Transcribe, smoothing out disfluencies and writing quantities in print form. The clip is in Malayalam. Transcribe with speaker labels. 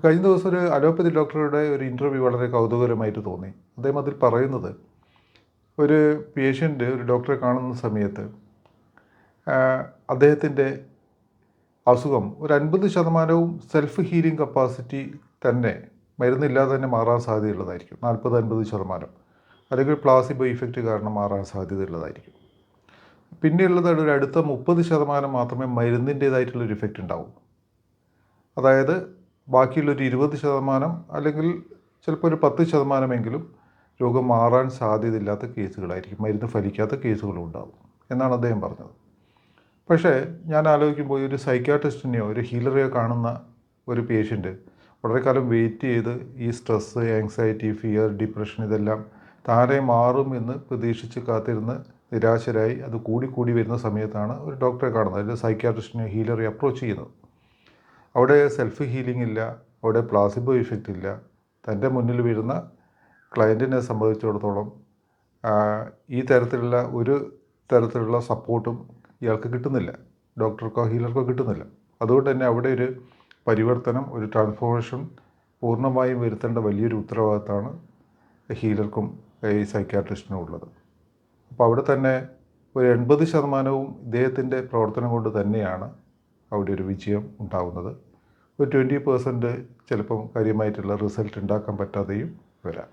Speaker 1: കഴിഞ്ഞ ദിവസം ഒരു അലോപ്പതി ഡോക്ടറുടെ ഒരു ഇൻ്റർവ്യൂ വളരെ കൗതുകരമായിട്ട് തോന്നി. അദ്ദേഹം അതിൽ പറയുന്നത്, ഒരു പേഷ്യൻ്റ് ഒരു ഡോക്ടറെ കാണുന്ന സമയത്ത് അദ്ദേഹത്തിൻ്റെ അസുഖം ഒരു 50% സെൽഫ് ഹീലിംഗ് കപ്പാസിറ്റി തന്നെ മരുന്നില്ലാതെ തന്നെ മാറാൻ സാധ്യതയുള്ളതായിരിക്കും. 40-50%, അല്ലെങ്കിൽ പ്ലാസിബോ ഇഫക്റ്റ് കാരണം മാറാൻ സാധ്യതയുള്ളതായിരിക്കും. പിന്നെയുള്ളത് ഒരു അടുത്ത 30% മാത്രമേ മരുന്നിൻ്റേതായിട്ടുള്ളൊരു ഇഫക്റ്റ് ഉണ്ടാവും. അതായത് ബാക്കിയുള്ളൊരു 20% അല്ലെങ്കിൽ ചിലപ്പോൾ ഒരു 10% രോഗം മാറാൻ സാധ്യതയില്ലാത്ത കേസുകളായിരിക്കും, മരുന്ന് ഫലിക്കാത്ത കേസുകളും ഉണ്ടാകും എന്നാണ് അദ്ദേഹം പറഞ്ഞത്. പക്ഷേ ഞാൻ ആലോചിക്കുമ്പോൾ ഒരു സൈക്യാട്രിസ്റ്റിനെയോ ഒരു ഹീലറെയോ കാണുന്ന ഒരു പേഷ്യൻ്റ് വളരെ കാലം വെയിറ്റ് ചെയ്ത് ഈ സ്ട്രെസ്സ്, ആങ്സൈറ്റി, ഫിയർ, ഡിപ്രഷൻ ഇതെല്ലാം താനെ മാറും എന്ന് പ്രതീക്ഷിച്ച് കാത്തിരുന്ന് നിരാശരായി അത് കൂടി വരുന്ന സമയത്താണ് ഒരു ഡോക്ടറെ കാണുന്നത്, അല്ലെങ്കിൽ സൈക്യാട്രിസ്റ്റിനെയോ ഹീലറെയോ അപ്രോച്ച് ചെയ്യുന്നത്. അവിടെ സെൽഫ് ഹീലിംഗ് ഇല്ല, അവിടെ പ്ലാസിബോ ഇഫക്റ്റ് ഇല്ല. തൻ്റെ മുന്നിൽ വരുന്ന ക്ലയൻറ്റിനെ സംബന്ധിച്ചിടത്തോളം ഈ തരത്തിലുള്ള സപ്പോർട്ടും ഇയാൾക്ക് കിട്ടുന്നില്ല, ഡോക്ടർക്കോ ഹീലർക്കോ കിട്ടുന്നില്ല. അതുകൊണ്ട് തന്നെ അവിടെ ഒരു പരിവർത്തനം, ഒരു ട്രാൻസ്ഫോർമേഷൻ പൂർണ്ണമായും വരുത്തേണ്ട വലിയൊരു ഉത്തരവാദിത്തമാണ് ഹീലർക്കും ഈ സൈക്യാട്രിസ്റ്റിനും ഉള്ളത്. അപ്പോൾ അവിടെ തന്നെ ഒരു 80% ഇദ്ദേഹത്തിൻ്റെ പ്രവർത്തനം കൊണ്ട് തന്നെയാണ് അവിടെ ഒരു വിജയം ഉണ്ടാകുന്നത്. ഒരു 20% ചിലപ്പം കാര്യമായിട്ടുള്ള റിസൾട്ട് ഉണ്ടാക്കാൻ പറ്റാതെയും വരാം.